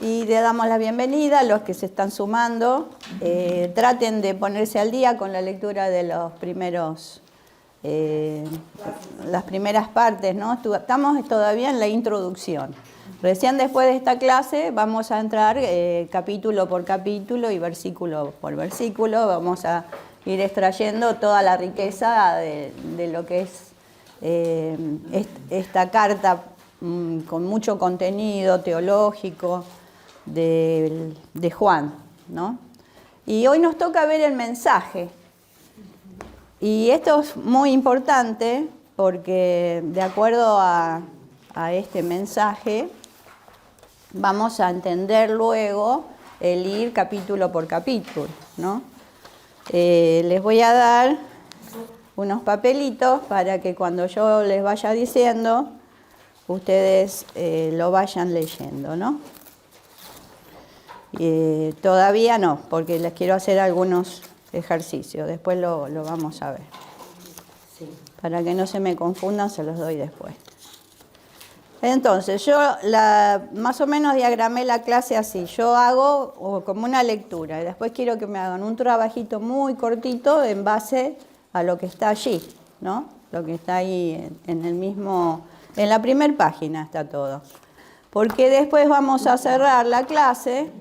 Y le damos la bienvenida a los que se están sumando. Traten de ponerse al día con la lectura de los primeros, las primeras partes, ¿no? Estamos todavía en la introducción. Recién después de esta clase vamos a entrar capítulo por capítulo y versículo por versículo. Vamos a ir extrayendo toda la riqueza de lo que es esta carta con mucho contenido teológico de Juan, ¿no? Y hoy nos toca ver el mensaje. Y esto es muy importante porque de acuerdo a este mensaje vamos a entender luego el ir capítulo por capítulo, ¿no? Les voy a dar unos papelitos para que cuando yo les vaya diciendo, ustedes lo vayan leyendo, ¿no? Todavía no, porque les quiero hacer algunos ejercicios, después lo vamos a ver. Sí. Para que no se me confundan, se los doy después. Entonces, yo más o menos diagramé la clase así. Yo hago como una lectura y después quiero que me hagan un trabajito muy cortito en base a lo que está allí, ¿no? Lo que está ahí en el mismo, en la primera página está todo. Porque después vamos a cerrar la clase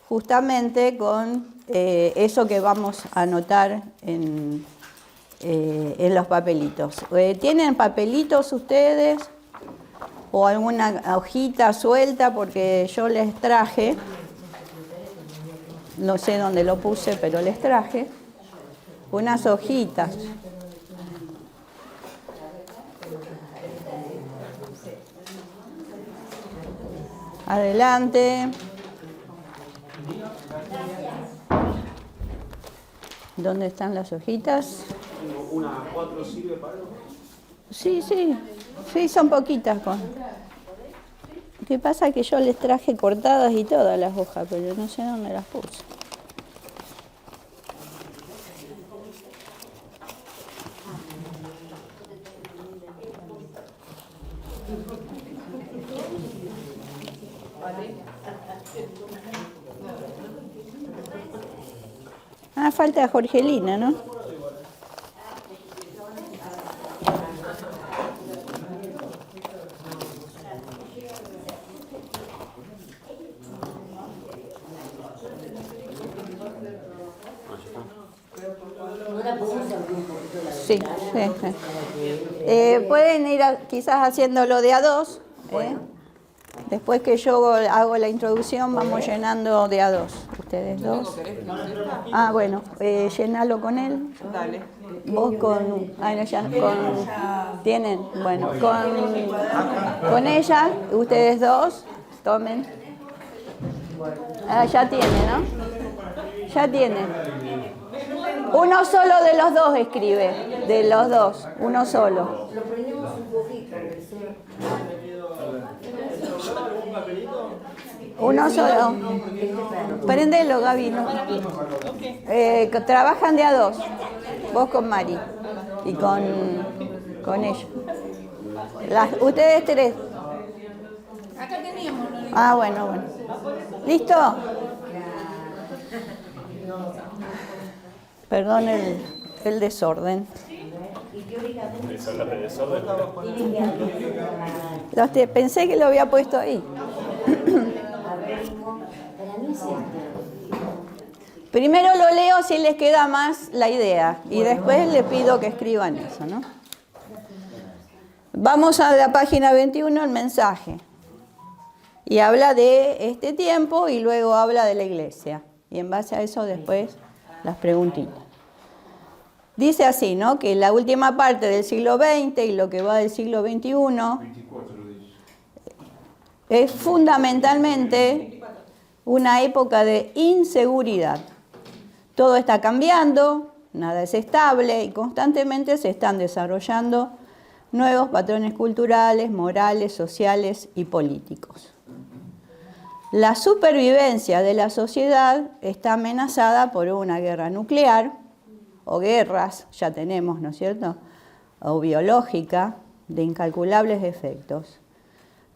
justamente con eso que vamos a anotar en los papelitos. ¿Tienen papelitos ustedes? ¿O alguna hojita suelta? Porque yo les traje, no sé dónde lo puse, pero les traje unas hojitas. Adelante. ¿Dónde están las hojitas? ¿Una 4 sirve para algo? Sí, son poquitas. Lo que pasa es que yo les traje cortadas y todas las hojas, pero no sé dónde las puse. Falta Jorgelina, ¿no? Sí. Pueden ir quizás haciéndolo de a dos. Después que yo hago la introducción, vamos llenando de a dos. Ustedes dos. Bueno, llenalo con él. Dale. Vos con... ¿Tienen? Bueno, con ella, ustedes dos, tomen. Ya tiene, ¿no? Ya tiene. Uno solo de los dos escribe, de los dos, uno solo. Lo prendemos un poquito. Uno solo. Prendelo, Gaby, ¿no? Trabajan de a dos. Vos con Mari y con ella. Ustedes tres. Acá teníamos. Bueno. ¿Listo? Perdón el desorden. Pensé que lo había puesto ahí. Primero lo leo si les queda más la idea y después les pido que escriban eso, ¿no? Vamos a la página 21, el mensaje. Y habla de este tiempo y luego habla de la iglesia. Y en base a eso después las preguntitas. Dice así, ¿no? Que la última parte del siglo XX y lo que va del siglo XXI es fundamentalmente una época de inseguridad. Todo está cambiando, nada es estable y constantemente se están desarrollando nuevos patrones culturales, morales, sociales y políticos. La supervivencia de la sociedad está amenazada por una guerra nuclear, o guerras, ya tenemos, ¿no es cierto?, o biológica, de incalculables efectos.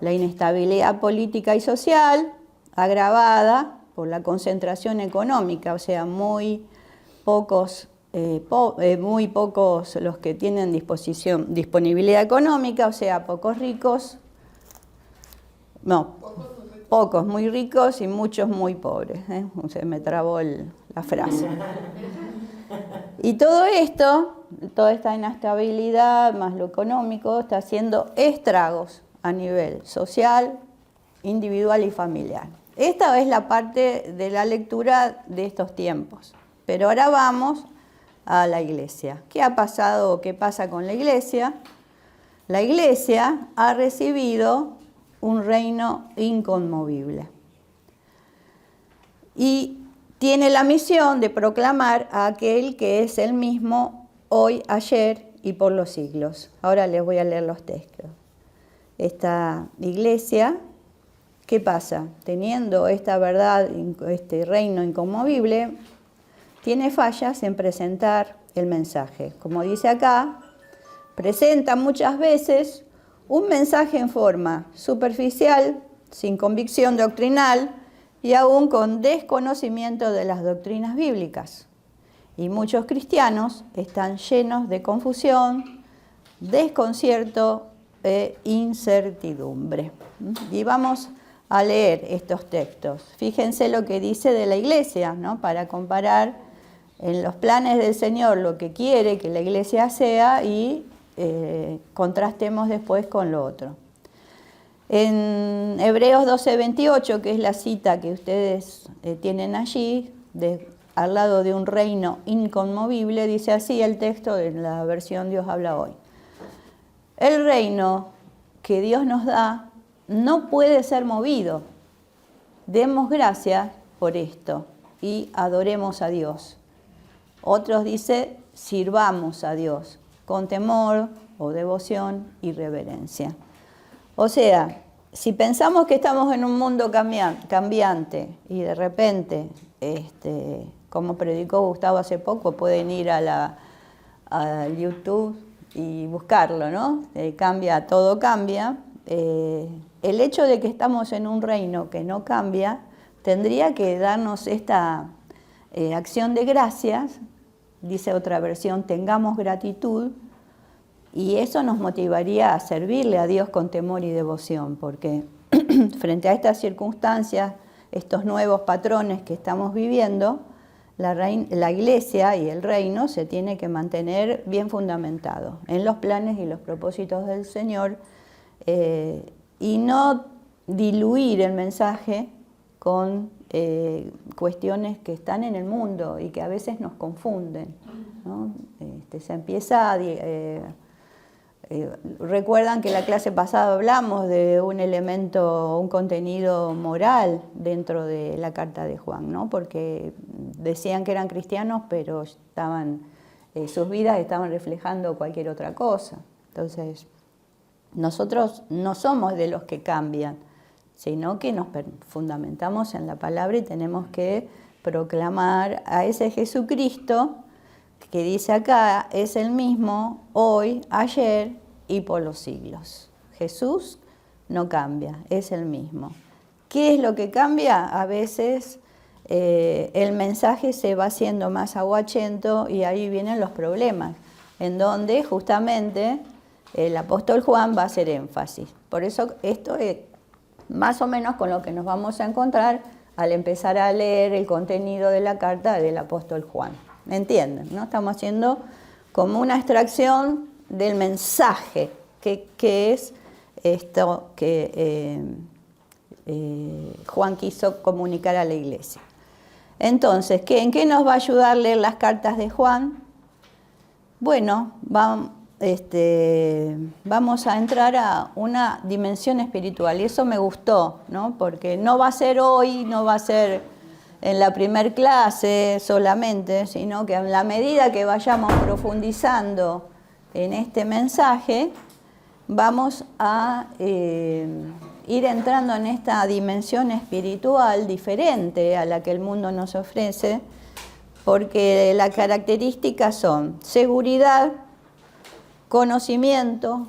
La inestabilidad política y social agravada por la concentración económica, o sea, muy pocos los que tienen disponibilidad económica, o sea, pocos ricos, no, pocos muy ricos y muchos muy pobres, se me trabó la frase. Y todo esto, toda esta inestabilidad más lo económico, está haciendo estragos a nivel social, individual y familiar. Esta es la parte de la lectura de estos tiempos. Pero ahora vamos a la iglesia. ¿Qué ha pasado o qué pasa con la iglesia? La iglesia ha recibido un reino inconmovible. Y tiene la misión de proclamar a aquel que es el mismo hoy, ayer y por los siglos. Ahora les voy a leer los textos. Esta iglesia, ¿qué pasa? Teniendo esta verdad, este reino inconmovible, tiene fallas en presentar el mensaje. Como dice acá, presenta muchas veces un mensaje en forma superficial, sin convicción doctrinal y aún con desconocimiento de las doctrinas bíblicas. Y muchos cristianos están llenos de confusión, desconcierto e incertidumbre. Y vamos a leer estos textos. Fíjense lo que dice de la iglesia, ¿no? Para comparar en los planes del Señor lo que quiere que la iglesia sea y contrastemos después con lo otro. En Hebreos 12:28, que es la cita que ustedes tienen allí, al lado de un reino inconmovible, dice así el texto en la versión Dios habla hoy. El reino que Dios nos da no puede ser movido. Demos gracias por esto y adoremos a Dios. Otros dicen, sirvamos a Dios con temor o devoción y reverencia. O sea, si pensamos que estamos en un mundo cambiante y de repente, como predicó Gustavo hace poco, pueden ir a YouTube y buscarlo, ¿no? Todo cambia. El hecho de que estamos en un reino que no cambia tendría que darnos esta acción de gracias, dice otra versión, tengamos gratitud, y eso nos motivaría a servirle a Dios con temor y devoción, porque frente a estas circunstancias, estos nuevos patrones que estamos viviendo, la iglesia y el reino se tiene que mantener bien fundamentado en los planes y los propósitos del Señor, y no diluir el mensaje con cuestiones que están en el mundo y que a veces nos confunden, ¿no? Se empieza a... recuerdan que la clase pasada hablamos de un elemento, un contenido moral dentro de la carta de Juan, ¿no? Porque decían que eran cristianos, pero sus vidas estaban reflejando cualquier otra cosa. Entonces, nosotros no somos de los que cambian, sino que nos fundamentamos en la palabra y tenemos que proclamar a ese Jesucristo que dice acá, es el mismo hoy, ayer y por los siglos. Jesús no cambia, es el mismo. ¿Qué es lo que cambia? A veces el mensaje se va haciendo más aguachento y ahí vienen los problemas, en donde justamente el apóstol Juan va a hacer énfasis. Por eso esto es más o menos con lo que nos vamos a encontrar al empezar a leer el contenido de la carta del apóstol Juan. ¿Me entienden? ¿No? Estamos haciendo como una extracción del mensaje, que es esto que Juan quiso comunicar a la iglesia. Entonces, ¿en qué nos va a ayudar leer las cartas de Juan? Bueno, vamos a entrar a una dimensión espiritual y eso me gustó, ¿no? Porque no va a ser hoy, no va a ser en la primer clase solamente, sino que a la medida que vayamos profundizando en este mensaje, vamos a ir entrando en esta dimensión espiritual diferente a la que el mundo nos ofrece, porque las características son seguridad, conocimiento,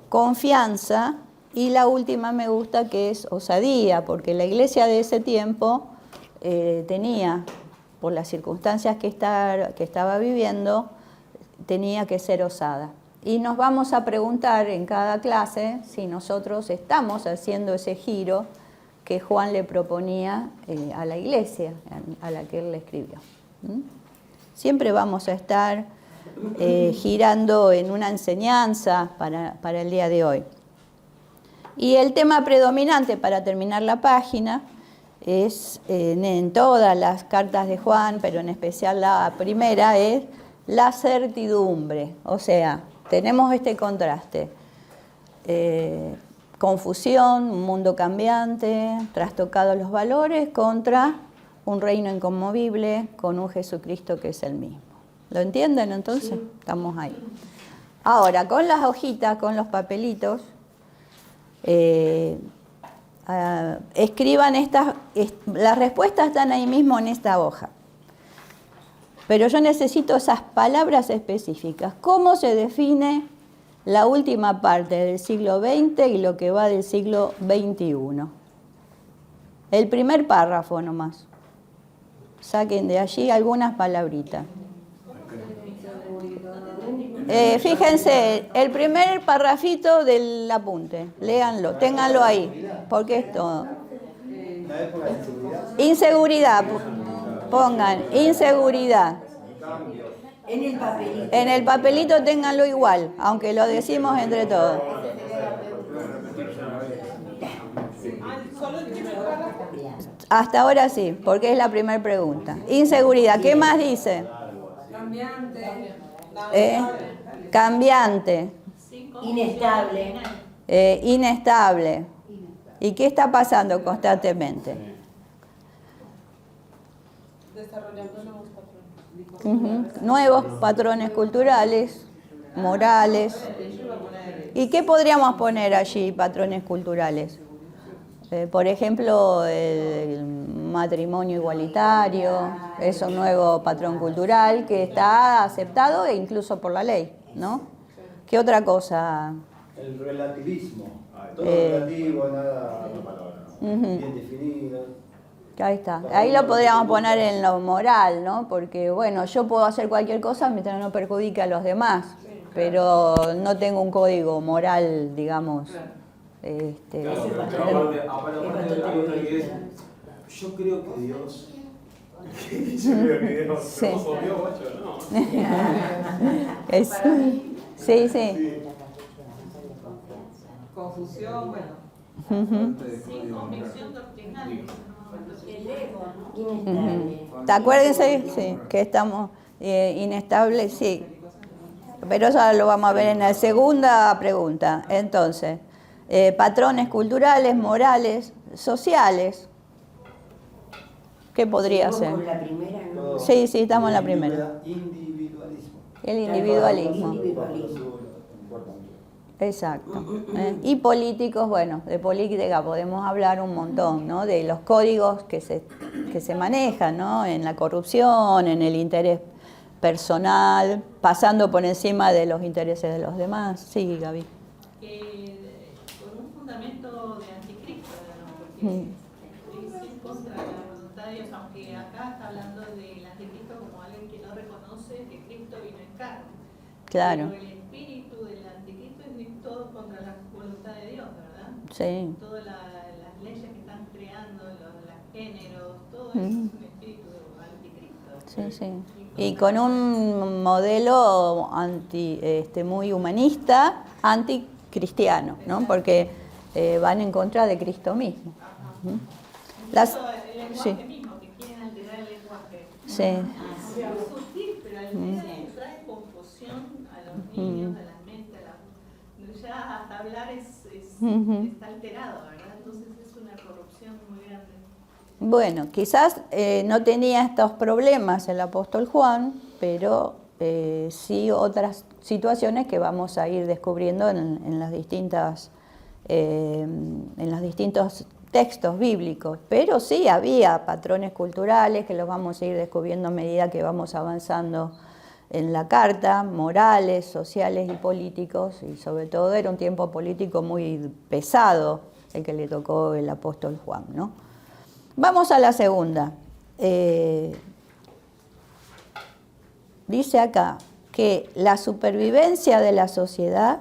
confianza Y la última me gusta, que es osadía, porque la iglesia de ese tiempo tenía, por las circunstancias que estaba viviendo, tenía que ser osada. Y nos vamos a preguntar en cada clase si nosotros estamos haciendo ese giro que Juan le proponía a la iglesia a la que él le escribió. Siempre vamos a estar girando en una enseñanza para el día de hoy. Y el tema predominante, para terminar la página, es en todas las cartas de Juan, pero en especial la primera, es la certidumbre. O sea, tenemos este contraste. Confusión, un mundo cambiante, trastocados los valores, contra un reino inconmovible, con un Jesucristo que es el mismo. ¿Lo entienden entonces? Sí. Estamos ahí. Ahora, con las hojitas, con los papelitos, escriban las respuestas están ahí mismo en esta hoja. Pero yo necesito esas palabras específicas. ¿Cómo se define la última parte del siglo XX y lo que va del siglo XXI? El primer párrafo nomás. Saquen de allí algunas palabritas. Fíjense, el primer parrafito del apunte, léanlo, ténganlo ahí, porque es todo. Inseguridad, pongan, inseguridad. En el papelito ténganlo igual, aunque lo decimos entre todos. Hasta ahora sí, porque es la primera pregunta. Inseguridad, ¿qué más dice? Cambiante. Inestable. Inestable. ¿Y qué está pasando constantemente? Desarrollando nuevos patrones. Nuevos patrones culturales, morales. ¿Y qué podríamos poner allí, patrones culturales? Por ejemplo, el matrimonio igualitario es un nuevo patrón cultural que está aceptado e incluso por la ley, ¿no? ¿Qué otra cosa? El relativismo. Todo relativo, nada bien definido. Ahí está. Ahí lo podríamos poner en lo moral, ¿no? Porque, bueno, yo puedo hacer cualquier cosa mientras no perjudique a los demás, pero no tengo un código moral, digamos. Aparte hay otra que es, yo creo que Dios. Yo creo que Dios. Sí. ¿Cómo Dios, macho? No. Sí. Confusión, bueno. Sin convicción doctrinal. El ego, inestable. Acuérdense, sí, que estamos inestables, sí. Pero eso lo vamos a ver en la segunda pregunta. Entonces, patrones culturales, morales, sociales. ¿Qué podría ser? ¿Con la primera, no? Sí, estamos en la primera. Individualismo. El individualismo. Individualismo. Exacto. Y políticos, bueno, de política podemos hablar un montón, ¿no? De los códigos que se manejan, ¿no? En la corrupción, en el interés personal, pasando por encima de los intereses de los demás. Sí, Gaby. Con un fundamento de anticristo, ¿no? Porque es en contra de la voluntad de Dios, aunque acá está hablando del anticristo como alguien que no reconoce que Cristo vino en carne. Claro. Pero el espíritu del anticristo es todo contra la voluntad de Dios, ¿verdad? Sí. Todas las leyes que están creando, los géneros, todo eso es un espíritu anticristo. Sí. Y con un modelo muy humanista, anticristiano, ¿no? Porque van en contra de Cristo mismo. El lenguaje mismo, que quieren alterar el lenguaje. Sí. Es sutil, pero al final trae confusión a los niños, a las mentes. Ya hasta hablar está alterado, ¿verdad? Entonces es una corrupción muy grande. Bueno, quizás no tenía estos problemas el apóstol Juan, pero sí otras situaciones que vamos a ir descubriendo en los distintos textos bíblicos. Pero sí había patrones culturales que los vamos a ir descubriendo a medida que vamos avanzando en la carta, morales, sociales y políticos, y sobre todo era un tiempo político muy pesado el que le tocó el apóstol Juan, ¿no? Vamos a la segunda. Dice acá que la supervivencia de la sociedad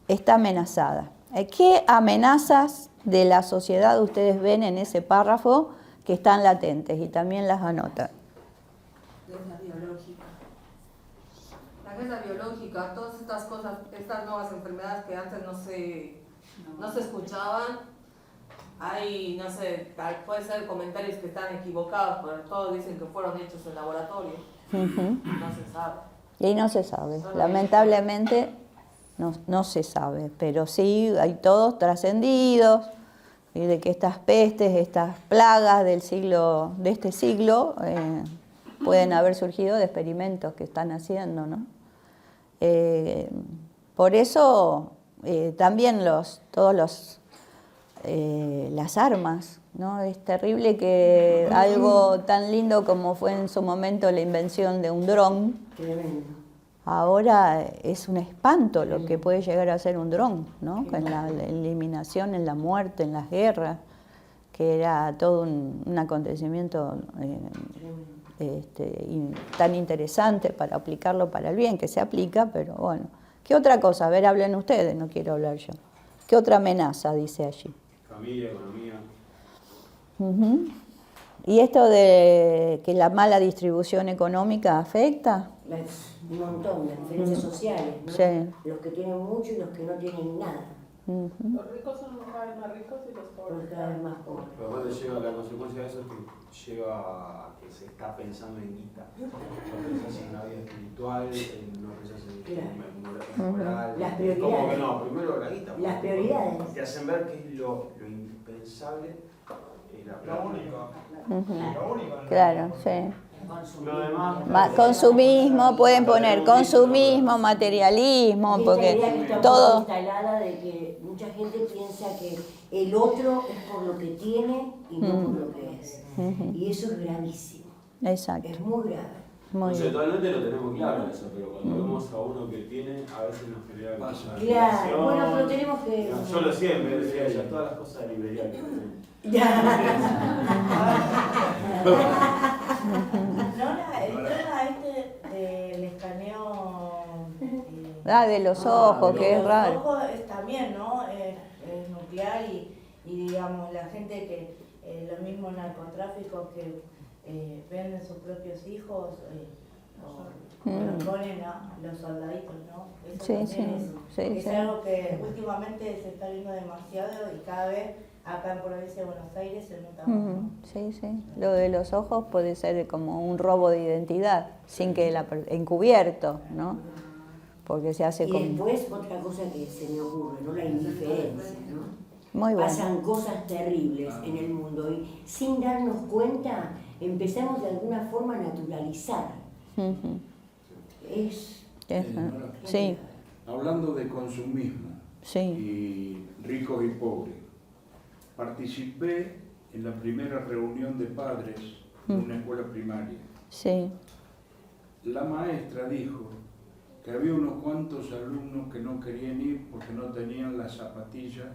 está amenazada. ¿Qué amenazas de la sociedad ustedes ven en ese párrafo que están latentes y también las anotan? La biológica. La guerra biológica, todas estas cosas, estas nuevas enfermedades que antes no se escuchaban. Hay, no sé, puede ser comentarios que están equivocados, pero todos dicen que fueron hechos en laboratorio. No se sabe. Y no se sabe, lamentablemente no se sabe, pero sí hay todos trascendidos y de que estas pestes, estas plagas de este siglo pueden haber surgido de experimentos que están haciendo, ¿no? Por eso también las armas, ¿no? Es terrible que algo tan lindo como fue en su momento la invención de un dron, ahora es un espanto lo que puede llegar a ser un dron, ¿no? Con la eliminación, en la muerte, en las guerras, que era todo un acontecimiento tan interesante para aplicarlo para el bien, que se aplica, pero bueno. ¿Qué otra cosa? A ver, hablen ustedes, no quiero hablar yo. ¿Qué otra amenaza dice allí? Familia, economía. ¿Y esto de que la mala distribución económica afecta? Un montón, las diferencias sociales, ¿no? Sí. Los que tienen mucho y los que no tienen nada. Los ricos son cada vez más ricos y los pobres Cada vez más pobres. Pero bueno, la consecuencia de eso es que lleva a que se está pensando en guita. No pensás en la vida espiritual, no pensás en moral. Las prioridades. Como que no, primero la guita. Las prioridades. Te hacen ver que es lo indispensable y la plata. Lo único. Claro, sí. Lo demás. Consumismo, pueden poner consumismo, materialismo, Y esta porque idea que está todo... instalada de que mucha gente piensa que el otro es por lo que tiene y no por lo que es. Y eso es gravísimo. Exacto, Es muy grave. muy bien. Conceptualmente lo tenemos claro eso, pero cuando vemos a uno que tiene, a veces nos genera cosas. Claro, bueno, pero tenemos que... Yo lo siempre decía ya todas las cosas de librería que tenemos. El tema del escaneo De los ojos, que es raro. Los ojos es también, ¿no? Es nuclear y digamos, la gente que, los mismos narcotráficos que venden sus propios hijos, los ponen a los soldaditos, ¿no? Eso Sí, también sí, es sí. algo que últimamente se está viendo demasiado y cada vez acá en provincia de Buenos Aires se nota más. Sí, sí. Lo de los ojos puede ser como un robo de identidad, sin que encubierto, ¿no? Porque se hace Y como... después otra cosa que se me ocurre, ¿no? La indiferencia, ¿no? Muy bueno. Pasan cosas terribles en el mundo y sin darnos cuenta empezamos de alguna forma a naturalizar. Sí, Hablando de consumismo sí. y ricos y pobres, participé en la primera reunión de padres de una escuela primaria. Sí. La maestra dijo que había unos cuantos alumnos que no querían ir porque no tenían la zapatilla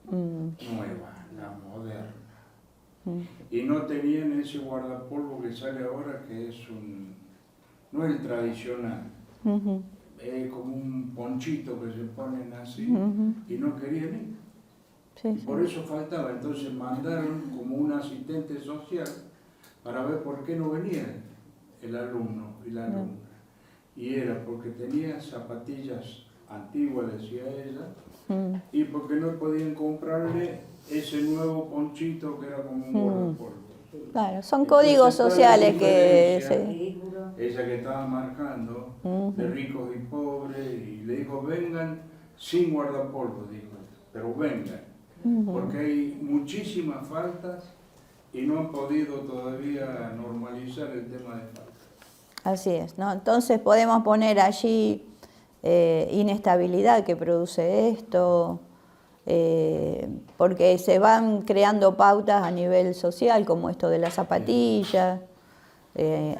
nueva, la moderna. Y no tenían ese guardapolvo que sale ahora, que es no es el tradicional. Es como un ponchito que se ponen así y no querían ir. Sí, Y por eso faltaba. Entonces mandaron como un asistente social para ver por qué no venía el alumno y la alumna. Y era porque tenía zapatillas antiguas, decía ella, y porque no podían comprarle ese nuevo ponchito que era como un guardapolvo. Claro, son Entonces, códigos toda la sociales que... diferencia, Sí. ella que estaba marcando de ricos y pobres, y le dijo, vengan sin guardapolvo, dijo, pero vengan, porque hay muchísimas faltas y no han podido todavía normalizar el tema de faltas. Así es, ¿no? Entonces podemos poner allí inestabilidad que produce esto, porque se van creando pautas a nivel social, como esto de las zapatillas,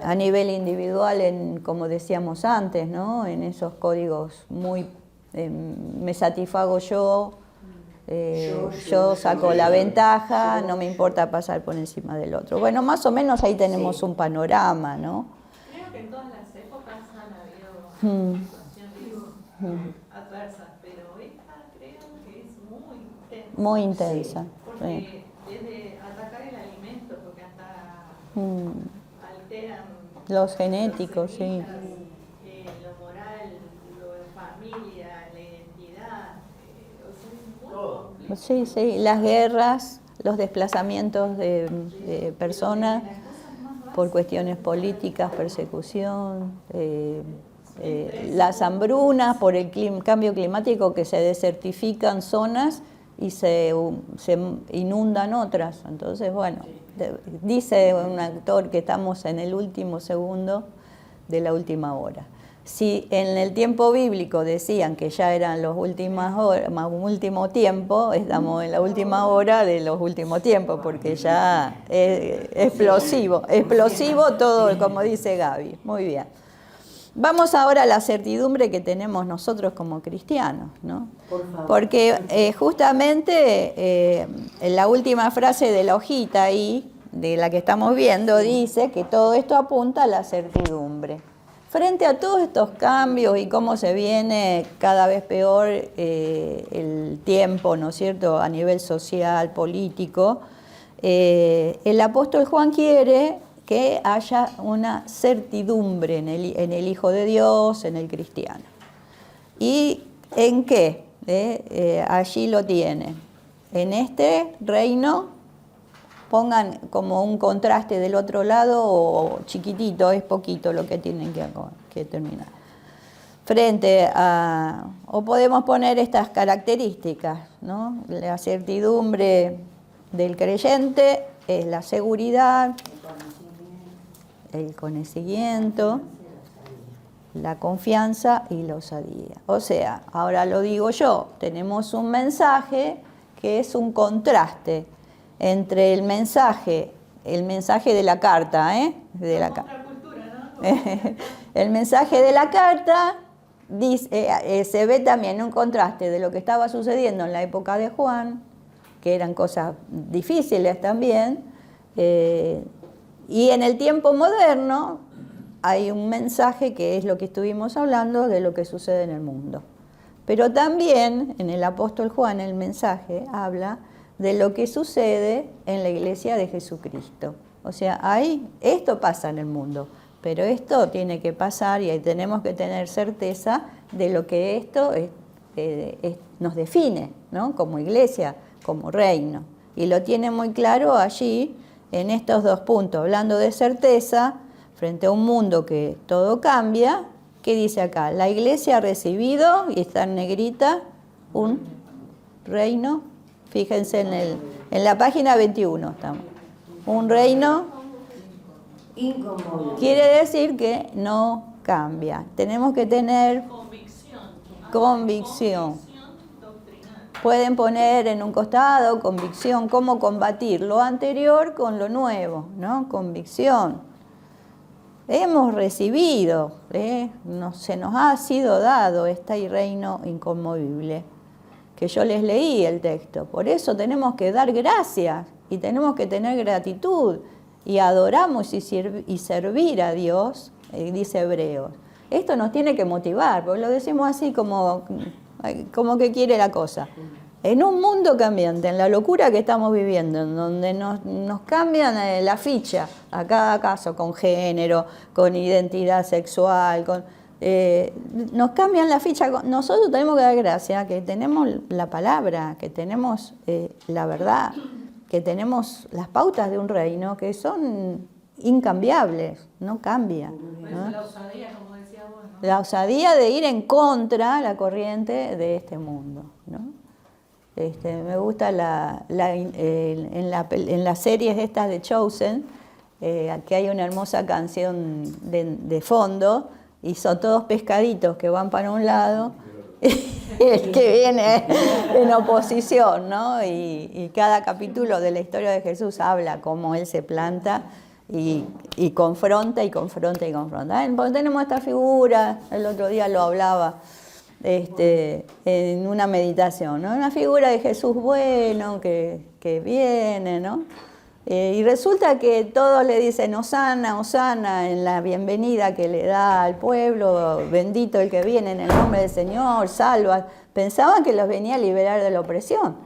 a nivel individual, como decíamos antes, ¿no? En esos códigos muy me satisfago yo, yo saco la ventaja, no me importa pasar por encima del otro. Bueno, más o menos ahí tenemos un panorama, ¿no? Creo que en todas las épocas han habido situaciones adversas, pero esta creo que es muy intensa. Muy intensa. Porque desde atacar el alimento, porque hasta alteran los genéticos, las sí. semillas, lo moral, lo de familia, la identidad, o sea, es muy complejo. Sí, sí, las guerras, los desplazamientos de personas por cuestiones políticas, persecución, las hambrunas por el cambio climático, que se desertifican zonas y se inundan otras. Entonces, bueno, dice un autor que estamos en el último segundo de la última hora. Si en el tiempo bíblico decían que ya eran los último tiempo, estamos en la última hora de los últimos tiempos, porque ya es explosivo todo, como dice Gaby. Muy bien. Vamos ahora a la certidumbre que tenemos nosotros como cristianos, ¿no? Por favor. Porque justamente en la última frase de la hojita ahí, de la que estamos viendo, dice que todo esto apunta a la certidumbre. Frente a todos estos cambios y cómo se viene cada vez peor el tiempo, ¿no es cierto?, a nivel social, político, el apóstol Juan quiere que haya una certidumbre en el Hijo de Dios, en el cristiano. ¿Y en qué? Allí lo tiene. En este reino, pongan como un contraste del otro lado, o chiquitito, es poquito lo que tienen que terminar. Frente a, o podemos poner estas características, ¿no? La certidumbre del creyente es la seguridad, el conocimiento, la confianza y la osadía. O sea, ahora lo digo yo, tenemos un mensaje que es un contraste entre el mensaje de la carta, de la el mensaje de la carta dice, se ve también un contraste de lo que estaba sucediendo en la época de Juan, que eran cosas difíciles también, y en el tiempo moderno hay un mensaje que es lo que estuvimos hablando de lo que sucede en el mundo. Pero también en el apóstol Juan el mensaje habla de lo que sucede en la iglesia de Jesucristo. O sea, esto pasa en el mundo, pero esto tiene que pasar y tenemos que tener certeza de lo que esto nos define, ¿no? Como iglesia, como reino. Y lo tiene muy claro allí en estos dos puntos, hablando de certeza frente a un mundo que todo cambia. ¿Qué dice acá? La iglesia ha recibido, y está en negrita, un reino. Fíjense en la página 21 estamos. Un reino inconmovible. Quiere decir que no cambia. Tenemos que tener convicción. Doctrinal. Pueden poner en un costado convicción, cómo combatir lo anterior con lo nuevo, ¿no? Convicción. Hemos recibido, se nos ha sido dado este reino inconmovible, que yo les leí el texto. Por eso tenemos que dar gracias y tenemos que tener gratitud y adoramos y servir a Dios, dice Hebreos. Esto nos tiene que motivar, porque lo decimos así como que quiere la cosa. En un mundo cambiante, en la locura que estamos viviendo, en donde nos cambian la ficha a cada caso, con género, con identidad sexual, nos cambian la ficha. Nosotros tenemos que dar gracias que tenemos la palabra, que tenemos la verdad, que tenemos las pautas de un reino que son incambiables, no cambian, ¿no? La osadía, como decía vos, ¿no? La osadía de ir en contra la corriente de este mundo, ¿no? Me gusta en las series estas de Chosen, que hay una hermosa canción de fondo, y son todos pescaditos que van para un lado y el que viene en oposición, ¿no? Y cada capítulo de la historia de Jesús habla cómo Él se planta y confronta y confronta y confronta. Porque tenemos esta figura, el otro día lo hablaba en una meditación, ¿no? Una figura de Jesús bueno que viene, ¿no? Y resulta que todos le dicen Hosana, Hosana en la bienvenida que le da al pueblo, bendito el que viene en el nombre del Señor, salva. Pensaban que los venía a liberar de la opresión.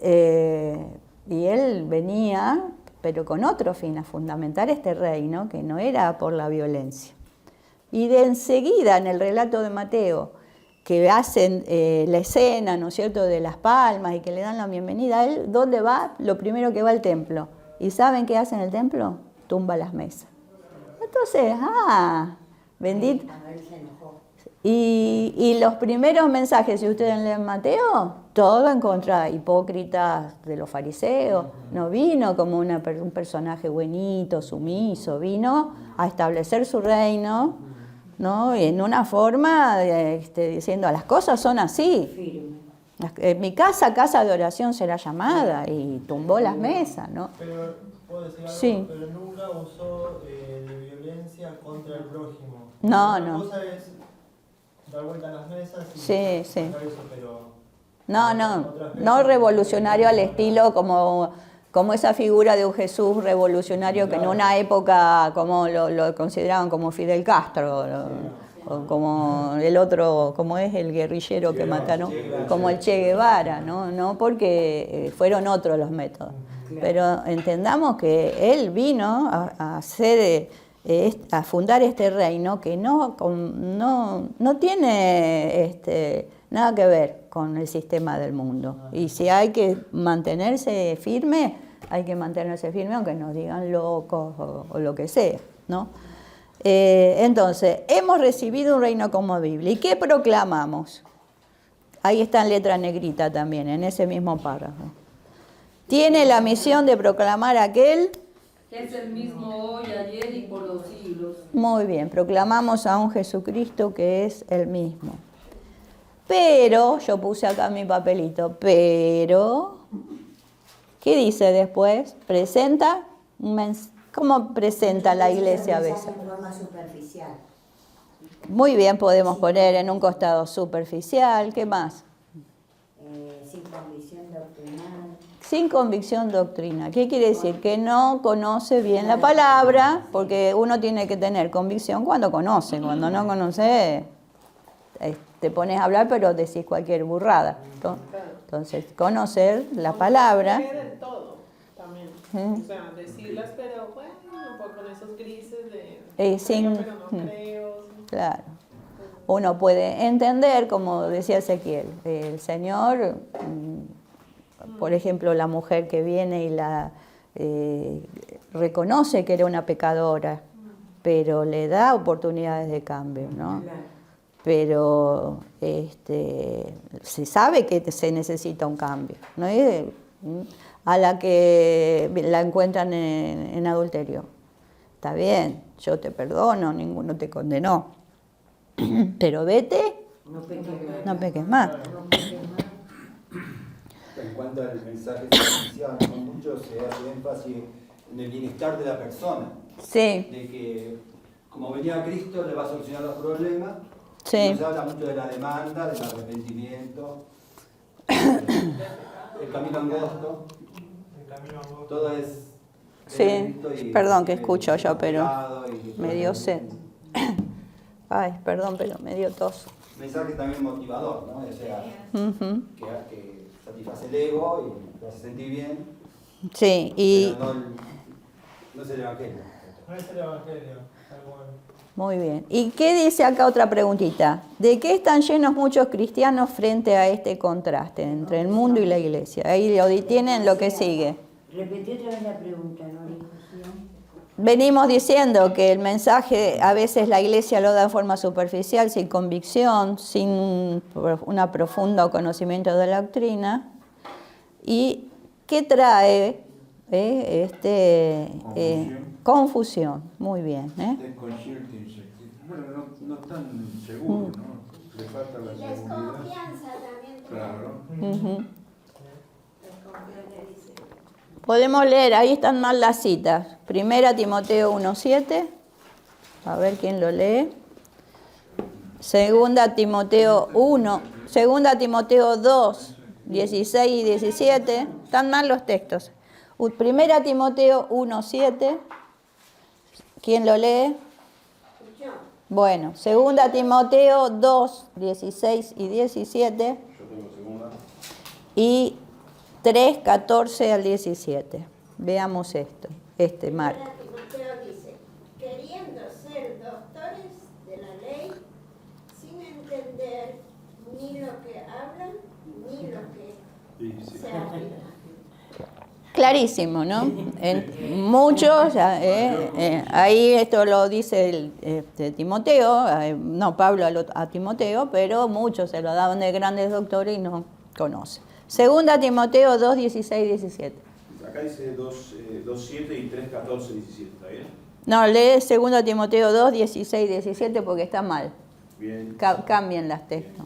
Y él venía, pero con otro fin, a fundamentar este reino, que no era por la violencia. Y de enseguida, en el relato de Mateo, que hacen la escena, ¿no es cierto?, de las palmas y que le dan la bienvenida, él, ¿dónde va? Lo primero que va al templo. ¿Y saben qué hace en el templo? Tumba las mesas. Entonces, bendito. Y los primeros mensajes, si ustedes leen Mateo, todo en contra hipócritas de los fariseos. No vino como un personaje buenito, sumiso, vino a establecer su reino, ¿no? En una forma diciendo, las cosas son así. En mi casa, casa de oración será llamada, y tumbó las mesas, ¿no? Pero, ¿puedo decir algo? Sí. Pero nunca usó de violencia contra el prójimo. No, Una no. cosa es dar vuelta a las mesas y Sí. hacer eso, pero No revolucionario al estilo como esa figura de un Jesús revolucionario que en una época como lo consideraban como Fidel Castro, o como el otro, como es el guerrillero que mataron, como el Che Guevara, no porque fueron otros los métodos. Pero entendamos que él vino a hacer, a fundar este reino que no tiene nada que ver con el sistema del mundo. Y si hay que mantenerse firme, hay que mantenerse firme aunque nos digan locos o lo que sea, ¿no? Entonces, hemos recibido un reino como Biblia. ¿Y qué proclamamos? Ahí está en letra negrita también, en ese mismo párrafo. Tiene la misión de proclamar aquel Que es el mismo hoy, ayer y por los siglos. Muy bien, proclamamos a un Jesucristo que es el mismo. Pero, yo puse acá mi papelito, pero, ¿qué dice después? Presenta un mensaje. ¿Cómo presenta la iglesia a veces? En forma superficial. Muy bien, podemos poner en un costado superficial. ¿Qué más? Sin convicción doctrinal. Sin convicción doctrinal. ¿Qué quiere decir? Que no conoce bien la palabra, porque uno tiene que tener convicción cuando conoce. Cuando no conoce, te pones a hablar, pero decís cualquier burrada. Entonces, conocer la palabra. De todo también. O sea, decirlas, pero bueno, con esos grises de sin, pero no creo. Claro. Uno puede entender, como decía Ezequiel, el Señor, por ejemplo, la mujer que viene y la reconoce que era una pecadora, pero le da oportunidades de cambio, ¿no? Pero se sabe que se necesita un cambio, ¿no? A la que la encuentran en adulterio. Está bien, yo te perdono, ninguno te condenó. Pero vete, no peques más. En cuanto al mensaje social, con mucho se hace énfasis en el bienestar de la persona. Sí. De que, como venía Cristo, le va a solucionar los problemas. Sí. No se habla mucho de la demanda, del arrepentimiento, el camino angosto. Todo es... Sí, perdón que escucho yo, pero me dio sed. Ay, perdón, pero me dio tos. Mensaje también motivador, ¿no? O sea, que satisface el ego y te hace sentir bien. Sí, y... Pero no es el Evangelio. No es el Evangelio, tal cual. Muy bien. ¿Y qué dice acá otra preguntita? ¿De qué están llenos muchos cristianos frente a este contraste entre el mundo y la iglesia? Ahí lo tienen lo que sigue. Repetí otra vez la pregunta, ¿no? Venimos diciendo que el mensaje a veces la iglesia lo da en forma superficial, sin convicción, sin un profundo conocimiento de la doctrina. ¿Y qué trae? Confusión. Muy bien. Desconcierto, incertidumbre. Bueno, no están seguros, ¿no? Le falta la seguridad. Desconfianza también. Claro. Podemos leer, ahí están mal las citas. 1 Timoteo 1:7, a ver quién lo lee. 2 Timoteo 1, 2 Timoteo 2, 16 y 17. Están mal los textos. 1 Timoteo 1:7, ¿quién lo lee? Bueno, 2 Timoteo 2, 16 y 17. Yo tengo segunda. Y 3, 14 al 17. Veamos esto, Marco. Timoteo dice, queriendo ser doctores de la ley, sin entender ni lo que hablan, ni lo que se afirma. Clarísimo, ¿no? Muchos, ahí esto lo dice Timoteo, no Pablo a Timoteo, pero muchos se lo daban de grandes doctores y no conocen. 2 Timoteo 2, 16 y 17. Acá dice 2:7 y 3:14, 17, ¿está bien? No, lee 2 Timoteo 2, 16 y 17 porque está mal. Bien. Cambien las textos.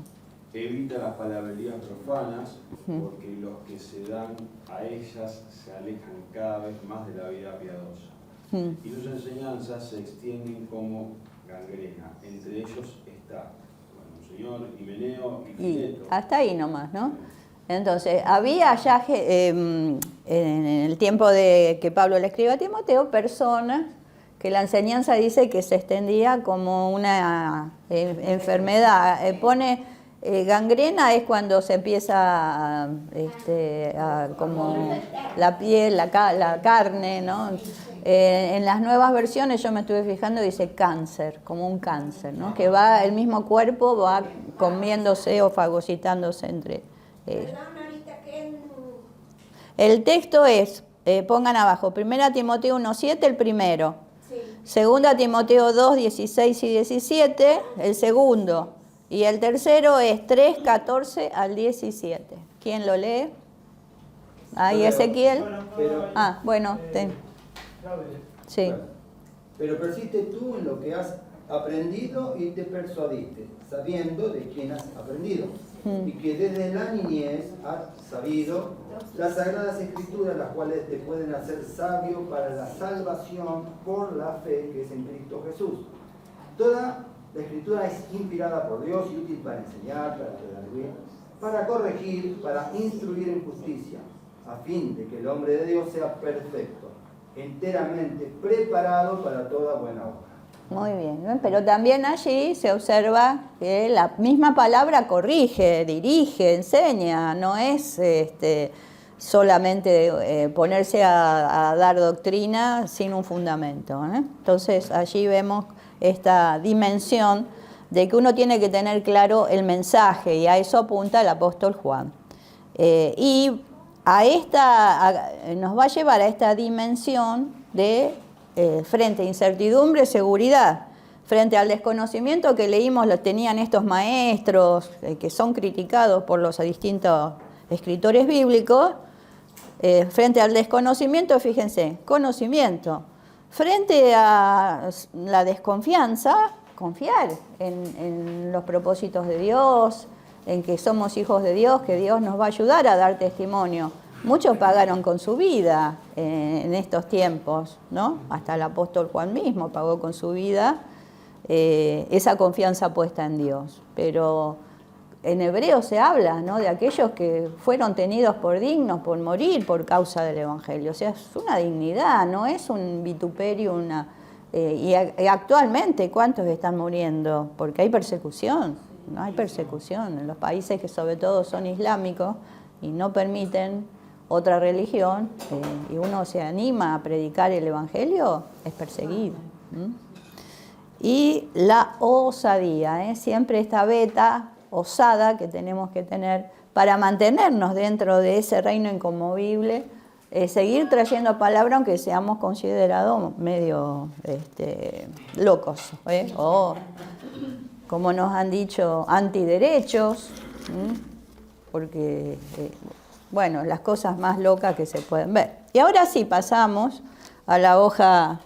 Evita las palabrerías profanas, porque los que se dan a ellas se alejan cada vez más de la vida piadosa. Y sus enseñanzas se extienden como gangrena. Entre ellos está, Señor, Himeneo y Fileto. Hasta ahí nomás, ¿no? Entonces, había ya en el tiempo de que Pablo le escribe a Timoteo, personas que la enseñanza dice que se extendía como una enfermedad. Gangrena es cuando se empieza como la piel, la carne, ¿no? En las nuevas versiones yo me estuve fijando, dice cáncer, como un cáncer, ¿no? Que va, el mismo cuerpo va comiéndose o fagocitándose entre ellos. El texto es, pongan abajo, 1 Timoteo 1:7, el primero. 2 Timoteo 2, 16 y 17, el segundo. Y el tercero es 3, 14 al 17. ¿Quién lo lee? Ahí Ezequiel. Bueno. Sí. Pero persiste tú en lo que has aprendido y te persuadiste, sabiendo de quién has aprendido. Y que desde la niñez has sabido las sagradas escrituras, las cuales te pueden hacer sabio para la salvación por la fe que es en Cristo Jesús. Toda la escritura es inspirada por Dios y útil para enseñar, para redarguir, para corregir, para instruir en justicia, a fin de que el hombre de Dios sea perfecto, enteramente preparado para toda buena obra. Muy bien, pero también allí se observa que la misma palabra corrige, dirige, enseña, no es solamente ponerse a dar doctrina sin un fundamento. Entonces allí vemos esta dimensión de que uno tiene que tener claro el mensaje, y a eso apunta el apóstol Juan. Y nos va a llevar a esta dimensión de frente a incertidumbre, seguridad. Frente al desconocimiento que leímos, lo tenían estos maestros que son criticados por los distintos escritores bíblicos. Frente al desconocimiento, fíjense, conocimiento. Frente a la desconfianza, confiar en los propósitos de Dios, en que somos hijos de Dios, que Dios nos va a ayudar a dar testimonio. Muchos pagaron con su vida en estos tiempos, ¿no? Hasta el apóstol Juan mismo pagó con su vida esa confianza puesta en Dios. Pero en hebreo se habla, ¿no?, de aquellos que fueron tenidos por dignos por morir por causa del Evangelio. O sea, es una dignidad, no es un vituperio, y actualmente, ¿cuántos están muriendo? Porque hay persecución, ¿no? Hay persecución en los países que sobre todo son islámicos y no permiten otra religión, y uno se anima a predicar el Evangelio, es perseguido. Y la osadía, siempre esta beta osada que tenemos que tener para mantenernos dentro de ese reino inconmovible, seguir trayendo palabra aunque seamos considerados medio locos, o como nos han dicho, antiderechos, porque bueno, las cosas más locas que se pueden ver. Y ahora sí pasamos a la hoja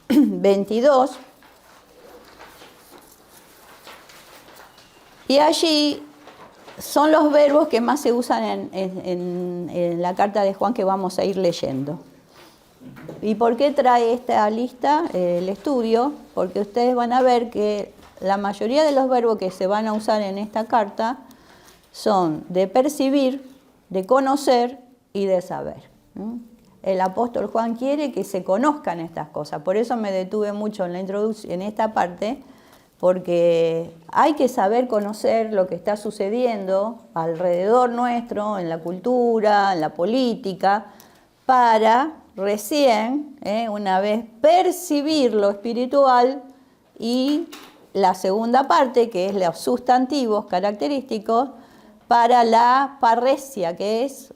22. Y allí son los verbos que más se usan en la carta de Juan que vamos a ir leyendo. ¿Y por qué trae esta lista el estudio? Porque ustedes van a ver que la mayoría de los verbos que se van a usar en esta carta son de percibir, de conocer y de saber. El apóstol Juan quiere que se conozcan estas cosas. Por eso me detuve mucho en la introducción, en esta parte, porque hay que saber conocer lo que está sucediendo alrededor nuestro, en la cultura, en la política, para recién, una vez percibir lo espiritual y la segunda parte, que es los sustantivos característicos, para la parresia, que es,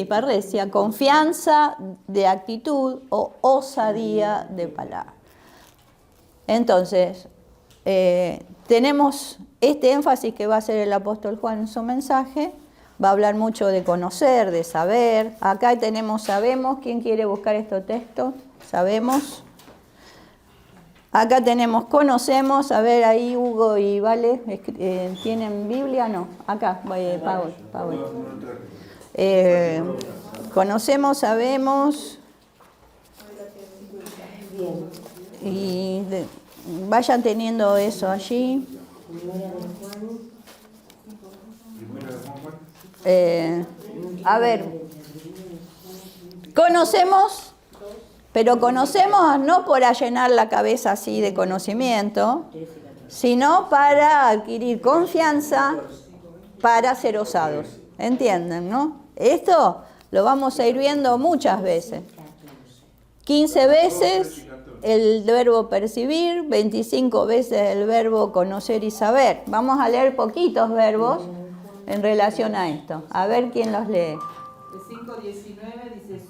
parresia, confianza de actitud o osadía de palabra. Entonces, tenemos este énfasis que va a hacer el apóstol Juan en su mensaje. Va a hablar mucho de conocer, de saber. Acá tenemos sabemos. ¿Quién quiere buscar estos textos? Sabemos. Acá tenemos conocemos. A ver, ahí Hugo y Vale, ¿tienen Biblia? No. Acá, Pablo. Conocemos, sabemos. Y vayan teniendo eso allí. A ver, conocemos, pero conocemos no para llenar la cabeza así de conocimiento, sino para adquirir confianza, para ser osados. ¿Entienden, no? Esto lo vamos a ir viendo muchas veces. 15 veces el verbo percibir, 25 veces el verbo conocer y saber. Vamos a leer poquitos verbos en relación a esto. A ver quién los lee. El 5:19 dice,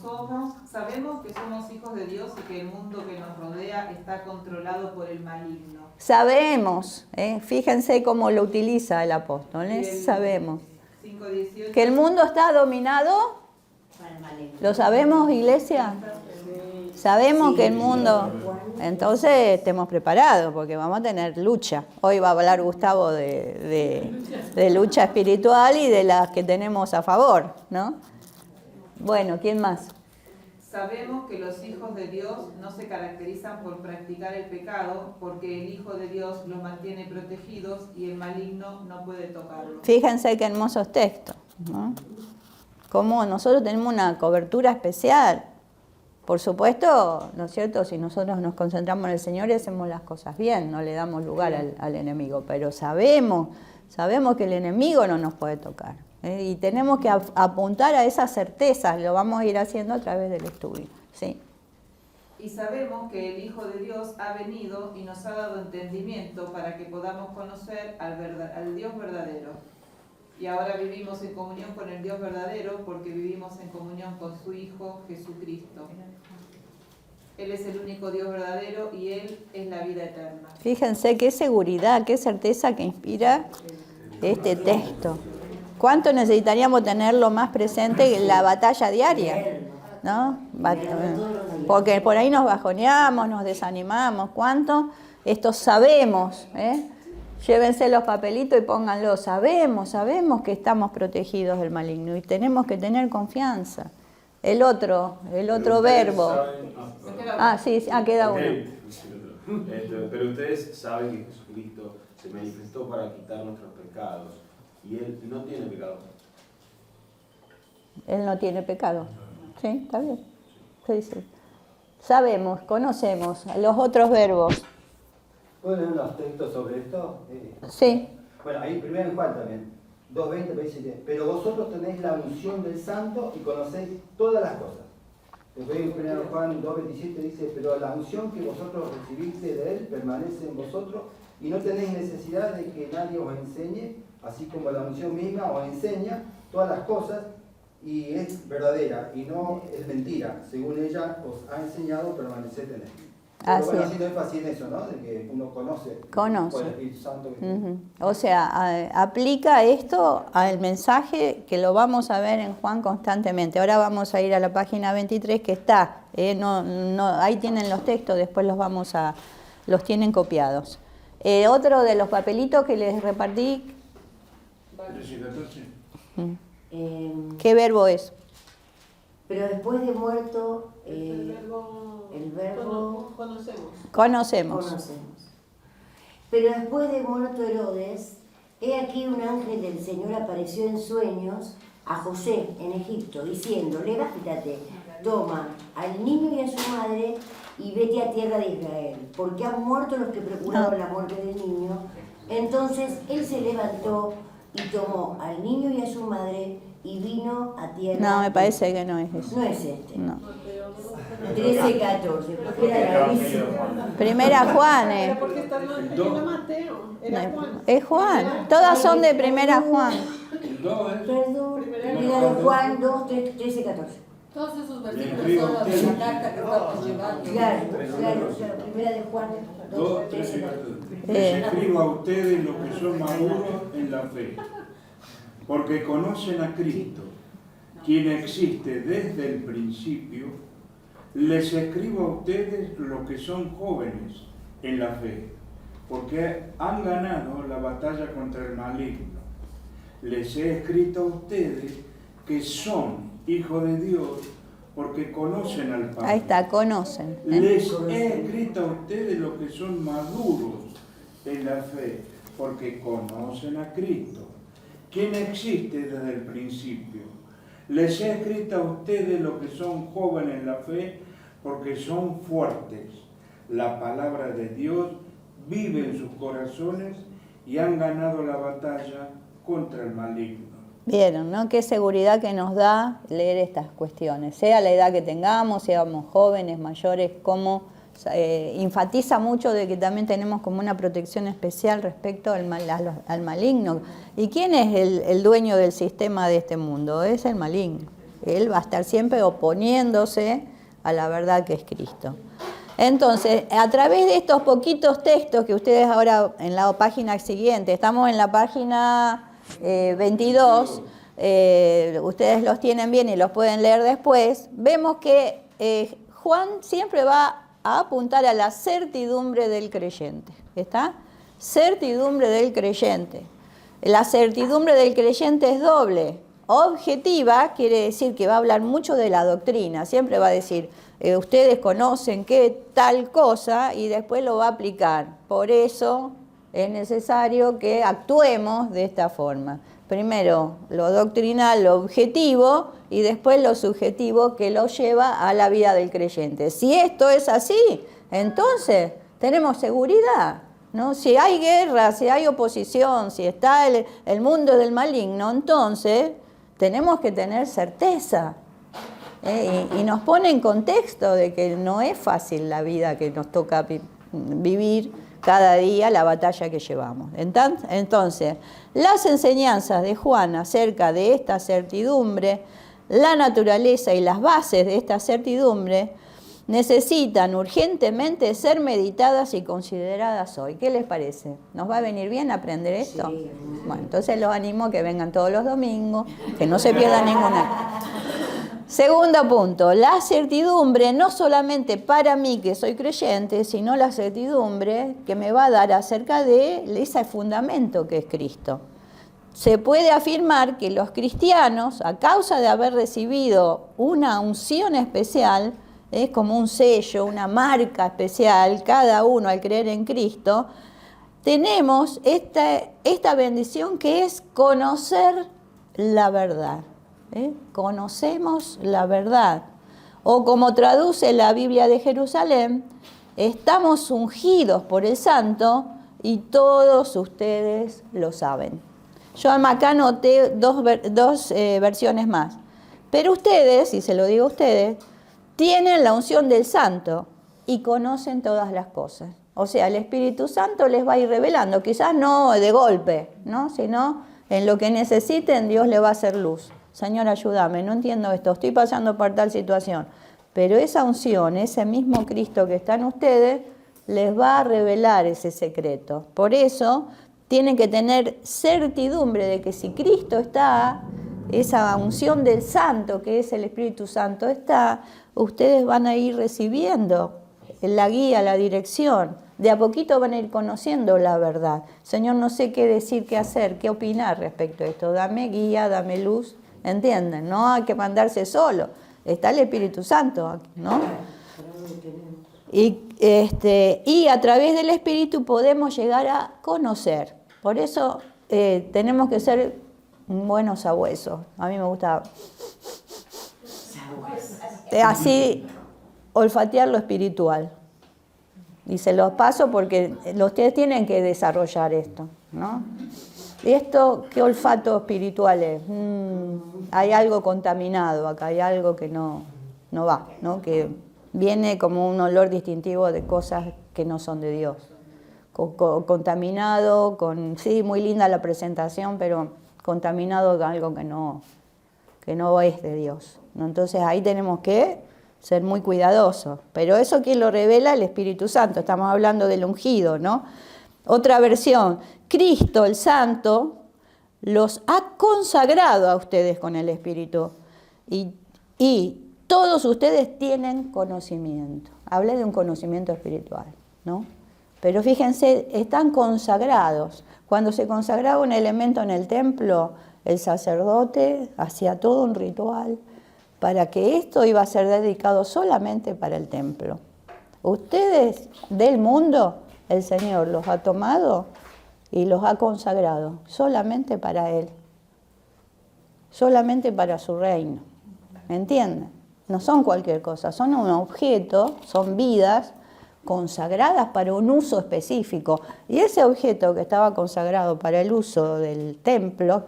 sabemos que somos hijos de Dios y que el mundo que nos rodea está controlado por el maligno. Sabemos, fíjense cómo lo utiliza el apóstol, sabemos. 5:18 que el mundo está dominado. ¿Lo sabemos, iglesia? Sabemos que el mundo... Entonces estemos preparados porque vamos a tener lucha. Hoy va a hablar Gustavo de lucha espiritual y de las que tenemos a favor, ¿no? Bueno, ¿quién más? Sabemos que los hijos de Dios no se caracterizan por practicar el pecado porque el Hijo de Dios los mantiene protegidos y el maligno no puede tocarlos. Fíjense qué hermosos textos, ¿no? Como nosotros tenemos una cobertura especial. Por supuesto, ¿no es cierto? Si nosotros nos concentramos en el Señor y hacemos las cosas bien, no le damos lugar al enemigo, pero sabemos que el enemigo no nos puede tocar. Y tenemos que apuntar a esas certezas, lo vamos a ir haciendo a través del estudio. ¿Sí? Y sabemos que el Hijo de Dios ha venido y nos ha dado entendimiento para que podamos conocer al Dios verdadero. Y ahora vivimos en comunión con el Dios verdadero porque vivimos en comunión con su Hijo Jesucristo. Él es el único Dios verdadero y Él es la vida eterna. Fíjense qué seguridad, qué certeza que inspira este texto. ¿Cuánto necesitaríamos tenerlo más presente en la batalla diaria? ¿No? Porque por ahí nos bajoneamos, nos desanimamos. ¿Cuánto? Esto sabemos, Llévense los papelitos y pónganlo. Sabemos que estamos protegidos del maligno y tenemos que tener confianza. El otro verbo. Queda uno. Pero ustedes saben que Jesucristo se manifestó para quitar nuestros pecados y Él no tiene pecado. Él no tiene pecado. Sí, está bien. Sí. Sabemos, conocemos los otros verbos. ¿Puedo leer unos textos sobre esto? Sí. Bueno, ahí primero en Juan también. 2:20 dice, pero vosotros tenéis la unción del Santo y conocéis todas las cosas. Después en 1 Juan 2:27 dice, pero la unción que vosotros recibiste de Él permanece en vosotros y no tenéis necesidad de que nadie os enseñe, así como la unción misma os enseña todas las cosas y es verdadera y no es mentira. Según ella os ha enseñado, permaneced en Él. Pero bueno, haciendo énfasis en eso, ¿no? De que uno conoce. Por el Espíritu Santo. O sea, aplica esto al mensaje que lo vamos a ver en Juan constantemente. Ahora vamos a ir a la página 23 que está. Ahí tienen los textos, después los tienen copiados. Otro de los papelitos que les repartí. 13 y 14. ¿Qué verbo es? Pero después de muerto, El verbo Conocemos. Pero después de muerto Herodes, he aquí un ángel del Señor apareció en sueños a José en Egipto, diciendo, levántate, toma al niño y a su madre y vete a tierra de Israel, porque han muerto los que procuraban la muerte del niño. Entonces él se levantó y tomó al niño y a su madre y vino a tierra. No, me parece que no es eso. No es este. No. 13-14, porque era gravísimo. Primera Juan, Pero porque está leyendo Mateo. Era Juan. Es Juan. Todas son de Primera Juan. El 2 es. Perdón, primera de Juan 2, 13-14. Todos esos versículos son los de la carta que estamos llevando. Claro, primera de Juan 2, 13 y 14. Les escribo a ustedes los que son maduros en la fe, porque conocen a Cristo, quien existe desde el principio. Les escribo a ustedes los que son jóvenes en la fe, porque han ganado la batalla contra el maligno. Les he escrito a ustedes que son hijos de Dios, porque conocen al Padre. Ahí está, conocen. Les he escrito a ustedes los que son maduros en la fe, porque conocen a Cristo, quien existe desde el principio. Les he escrito a ustedes los que son jóvenes en la fe, porque son fuertes. La palabra de Dios vive en sus corazones y han ganado la batalla contra el maligno. Vieron, ¿no? Qué seguridad que nos da leer estas cuestiones, sea la edad que tengamos, seamos jóvenes, mayores, como enfatiza mucho de que también tenemos como una protección especial respecto al maligno. ¿Y quién es el dueño del sistema de este mundo? Es el maligno. Él va a estar siempre oponiéndose a la verdad que es Cristo. Entonces, a través de estos poquitos textos que ustedes ahora en la página siguiente, estamos en la página 22, ustedes los tienen bien y los pueden leer después, vemos que Juan siempre va a apuntar a la certidumbre del creyente. ¿Está? Certidumbre del creyente. La certidumbre del creyente es doble. Objetiva quiere decir que va a hablar mucho de la doctrina. Siempre va a decir, ustedes conocen qué tal cosa y después lo va a aplicar. Por eso es necesario que actuemos de esta forma. Primero lo doctrinal, lo objetivo, y después lo subjetivo que lo lleva a la vida del creyente. Si esto es así, entonces tenemos seguridad, ¿no? Si hay guerra, si hay oposición, si está el mundo del maligno, entonces tenemos que tener certeza. Y nos pone en contexto de que no es fácil la vida que nos toca vivir cada día, la batalla que llevamos. Entonces, las enseñanzas de Juan acerca de esta certidumbre, la naturaleza y las bases de esta certidumbre necesitan urgentemente ser meditadas y consideradas hoy. ¿Qué les parece? ¿Nos va a venir bien aprender esto? Sí. Bueno, entonces los animo a que vengan todos los domingos, que no se pierdan ninguna. Segundo punto, la certidumbre no solamente para mí que soy creyente, sino la certidumbre que me va a dar acerca de ese fundamento que es Cristo. Se puede afirmar que los cristianos, a causa de haber recibido una unción especial, es como un sello, una marca especial, cada uno al creer en Cristo, tenemos esta bendición que es conocer la verdad. Conocemos la verdad. O como traduce la Biblia de Jerusalén, estamos ungidos por el Santo y todos ustedes lo saben. Yo acá anoté dos versiones más. Pero ustedes, y se lo digo a ustedes, tienen la unción del Santo y conocen todas las cosas. O sea, el Espíritu Santo les va a ir revelando, quizás no de golpe, ¿no? Sino en lo que necesiten, Dios les va a hacer luz. Señor, ayúdame, no entiendo esto, estoy pasando por tal situación. Pero esa unción, ese mismo Cristo que está en ustedes, les va a revelar ese secreto. Por eso tienen que tener certidumbre de que si Cristo está, esa unción del Santo, que es el Espíritu Santo, está, ustedes van a ir recibiendo la guía, la dirección de a poquito van a ir conociendo la verdad. Señor, no sé qué decir, qué hacer, qué opinar respecto a esto. Dame guía, dame luz, ¿entienden? No hay que mandarse solo. Está el Espíritu Santo, ¿no? Y a través del Espíritu podemos llegar a conocer. Por eso tenemos que ser buenos sabuesos. A mí me gusta así olfatear lo espiritual. Y se los paso porque ustedes tienen que desarrollar esto, ¿no? ¿Esto qué olfato espiritual es? Hay algo contaminado acá, hay algo que no va, ¿no? Que viene como un olor distintivo de cosas que no son de Dios. Contaminado, sí, muy linda la presentación, pero contaminado con algo que no es de Dios, ¿no? Entonces ahí tenemos que ser muy cuidadosos. Pero eso ¿quién lo revela? El Espíritu Santo. Estamos hablando del ungido, ¿no? Otra versión. Cristo, el Santo, los ha consagrado a ustedes con el Espíritu. Y todos ustedes tienen conocimiento. Hablé de un conocimiento espiritual, ¿no? Pero fíjense, están consagrados. Cuando se consagraba un elemento en el templo, el sacerdote hacía todo un ritual para que esto iba a ser dedicado solamente para el templo. Ustedes del mundo, el Señor los ha tomado y los ha consagrado solamente para Él, solamente para su reino. ¿Me entienden? No son cualquier cosa, son un objeto, son vidas consagradas para un uso específico. Y ese objeto que estaba consagrado para el uso del templo,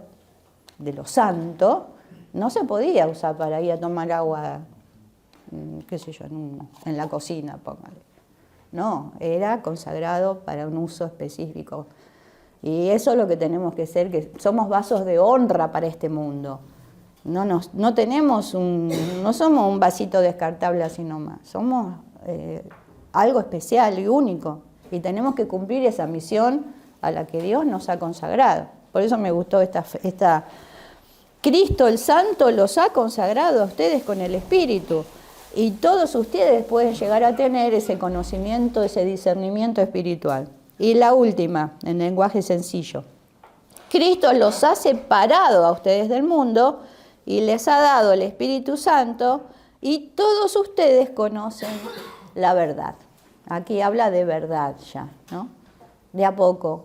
de lo santo, no se podía usar para ir a tomar agua, qué sé yo, en la cocina, póngale. No, era consagrado para un uso específico. Y eso es lo que tenemos que ser, que somos vasos de honra para este mundo. No somos un vasito descartable así nomás, somos algo especial y único. Y tenemos que cumplir esa misión a la que Dios nos ha consagrado. Por eso me gustó esta Cristo el Santo los ha consagrado a ustedes con el Espíritu. Y todos ustedes pueden llegar a tener ese conocimiento, ese discernimiento espiritual. Y la última, en lenguaje sencillo. Cristo los ha separado a ustedes del mundo y les ha dado el Espíritu Santo y todos ustedes conocen la verdad. Aquí habla de verdad ya, ¿no? De a poco,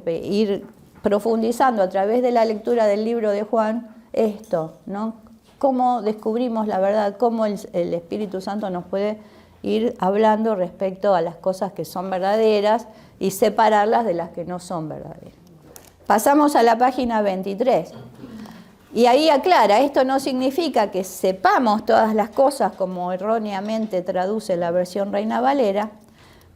ir profundizando a través de la lectura del libro de Juan esto, ¿no? Cómo descubrimos la verdad, cómo el Espíritu Santo nos puede ir hablando respecto a las cosas que son verdaderas y separarlas de las que no son verdaderas. Pasamos a la página 23. Y ahí aclara, esto no significa que sepamos todas las cosas como erróneamente traduce la versión Reina Valera,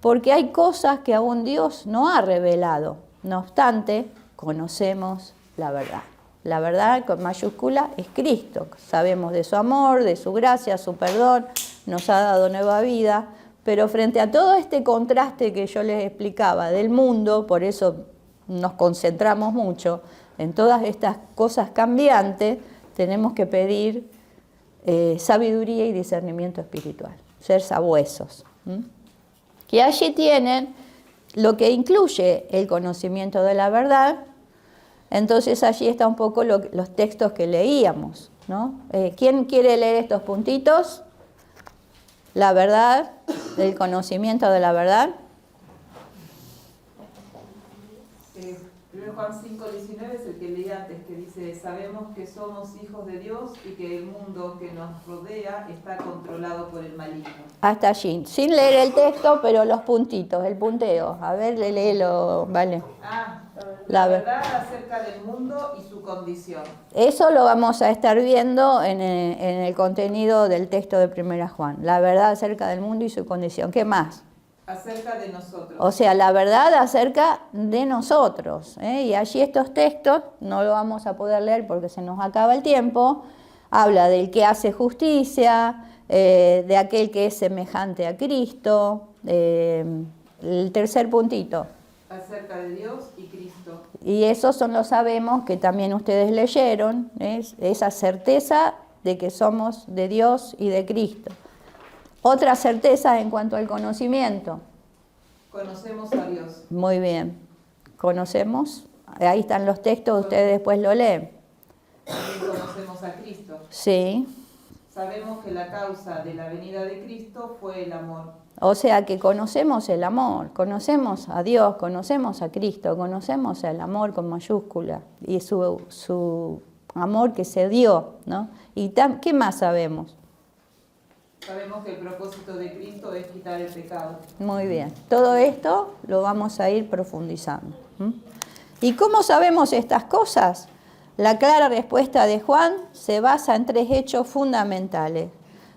porque hay cosas que aún Dios no ha revelado. No obstante, conocemos la verdad. La verdad con mayúscula es Cristo. Sabemos de su amor, de su gracia, su perdón, nos ha dado nueva vida. Pero frente a todo este contraste que yo les explicaba del mundo, por eso nos concentramos mucho en todas estas cosas cambiantes, tenemos que pedir sabiduría y discernimiento espiritual, ser sabuesos. Que allí tienen lo que incluye el conocimiento de la verdad. Entonces allí está un poco los textos que leíamos, ¿no? ¿Quién quiere leer estos puntitos? La verdad, el conocimiento de la verdad. 1 Juan 5:19 es el que leí antes, que dice: sabemos que somos hijos de Dios y que el mundo que nos rodea está controlado por el maligno. Hasta allí, sin leer el texto, pero los puntitos, el punteo. A ver, léelo, vale. La verdad acerca del mundo y su condición. Eso lo vamos a estar viendo en el contenido del texto de 1 Juan. La verdad acerca del mundo y su condición. ¿Qué más? Acerca de nosotros. O sea, la verdad acerca de nosotros. Y allí estos textos, no lo vamos a poder leer porque se nos acaba el tiempo, habla del que hace justicia, de aquel que es semejante a Cristo. El tercer puntito. Acerca de Dios y Cristo. Y esos los sabemos que también ustedes leyeron, esa certeza de que somos de Dios y de Cristo. Otra certeza en cuanto al conocimiento. Conocemos a Dios. Muy bien. ¿Conocemos? Ahí están los textos, ustedes después lo leen. También conocemos a Cristo. Sí. Sabemos que la causa de la venida de Cristo fue el amor. O sea que conocemos el amor, conocemos a Dios, conocemos a Cristo, conocemos el amor con mayúscula y su amor que se dio, ¿no? ¿Y qué más sabemos? Sabemos que el propósito de Cristo es quitar el pecado. Muy bien. Todo esto lo vamos a ir profundizando. ¿Y cómo sabemos estas cosas? La clara respuesta de Juan se basa en 3 hechos fundamentales.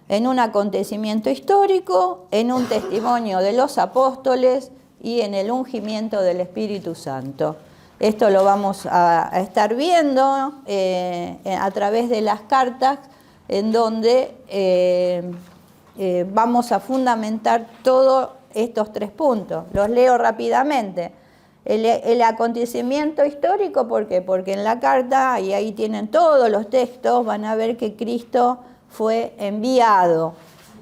En un acontecimiento histórico, en un testimonio de los apóstoles y en el ungimiento del Espíritu Santo. Esto lo vamos a estar viendo a través de las cartas, en donde vamos a fundamentar todos estos 3 puntos. Los leo rápidamente. El acontecimiento histórico, ¿por qué? Porque en la carta, y ahí tienen todos los textos, van a ver que Cristo fue enviado,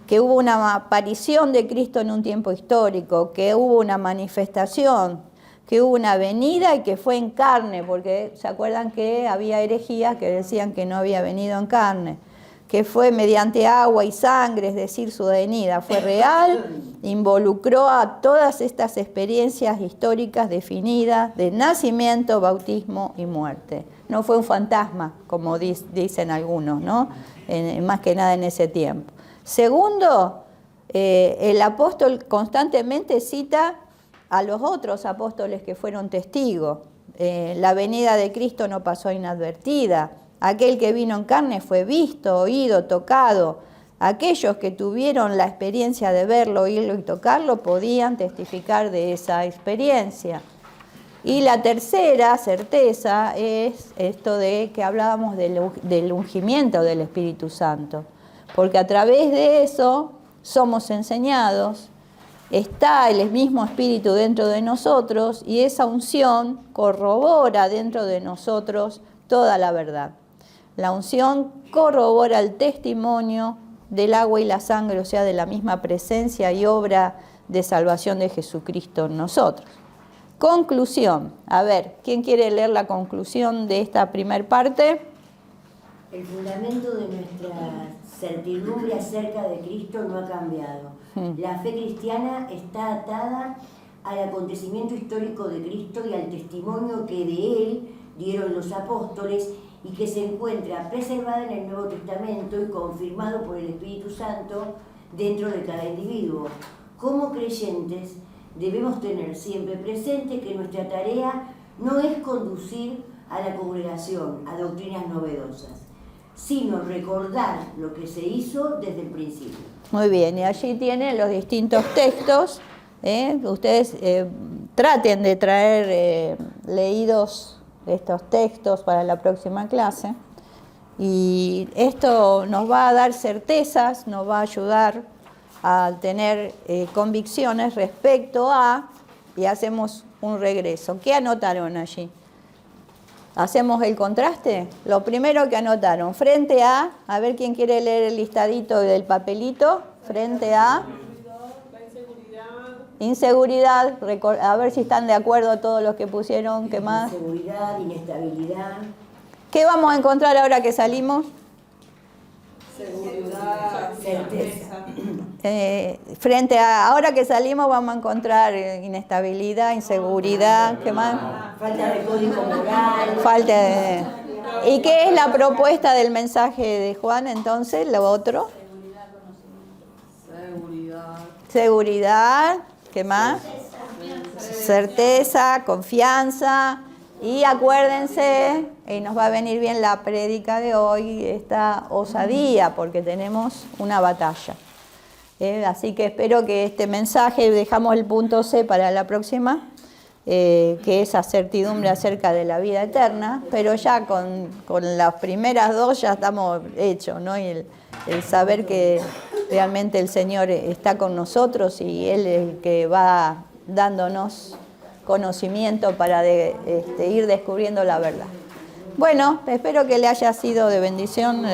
que hubo una aparición de Cristo en un tiempo histórico, que hubo una manifestación, que hubo una venida y que fue en carne, porque se acuerdan que había herejías que decían que no había venido en carne, que fue mediante agua y sangre, es decir, su venida fue real, involucró a todas estas experiencias históricas definidas de nacimiento, bautismo y muerte. No fue un fantasma, como dicen algunos, ¿no? Más que nada en ese tiempo. Segundo, el apóstol constantemente cita a los otros apóstoles que fueron testigos. La venida de Cristo no pasó inadvertida. Aquel que vino en carne fue visto, oído, tocado. Aquellos que tuvieron la experiencia de verlo, oírlo y tocarlo podían testificar de esa experiencia. Y la tercera certeza es esto de que hablábamos del ungimiento del Espíritu Santo. Porque a través de eso somos enseñados, está el mismo Espíritu dentro de nosotros y esa unción corrobora dentro de nosotros toda la verdad. La unción corrobora el testimonio del agua y la sangre, o sea, de la misma presencia y obra de salvación de Jesucristo en nosotros. Conclusión. A ver, ¿quién quiere leer la conclusión de esta primer parte? El fundamento de nuestra certidumbre acerca de Cristo no ha cambiado. La fe cristiana está atada al acontecimiento histórico de Cristo y al testimonio que de Él dieron los apóstoles y que se encuentra preservada en el Nuevo Testamento y confirmado por el Espíritu Santo dentro de cada individuo. Como creyentes debemos tener siempre presente que nuestra tarea no es conducir a la congregación a doctrinas novedosas, sino recordar lo que se hizo desde el principio. Muy bien, y allí tienen los distintos textos. Ustedes traten de traer leídos estos textos para la próxima clase. Y esto nos va a dar certezas, nos va a ayudar a tener convicciones respecto a, y hacemos un regreso. ¿Qué anotaron allí? ¿Hacemos el contraste? Lo primero que anotaron, frente a ver quién quiere leer el listadito del papelito, frente a inseguridad, a ver si están de acuerdo todos los que pusieron, ¿qué más? Inseguridad, inestabilidad. ¿Qué vamos a encontrar ahora que salimos? Seguridad, certeza. Frente a, ahora que salimos vamos a encontrar inestabilidad, inseguridad, ¿qué más? Falta de código moral. Falta de... ¿Y qué es la propuesta del mensaje de Juan entonces? Lo otro. Seguridad, ¿qué más? Certeza, confianza. Y acuérdense, y nos va a venir bien la prédica de hoy, esta osadía, porque tenemos una batalla. Así que espero que este mensaje, dejamos el punto C para la próxima, que es la certidumbre acerca de la vida eterna, pero ya con las primeras 2 ya estamos hechos, ¿no? Y el saber que realmente el Señor está con nosotros y Él es el que va dándonos conocimiento para ir descubriendo la verdad. Bueno, espero que le haya sido de bendición.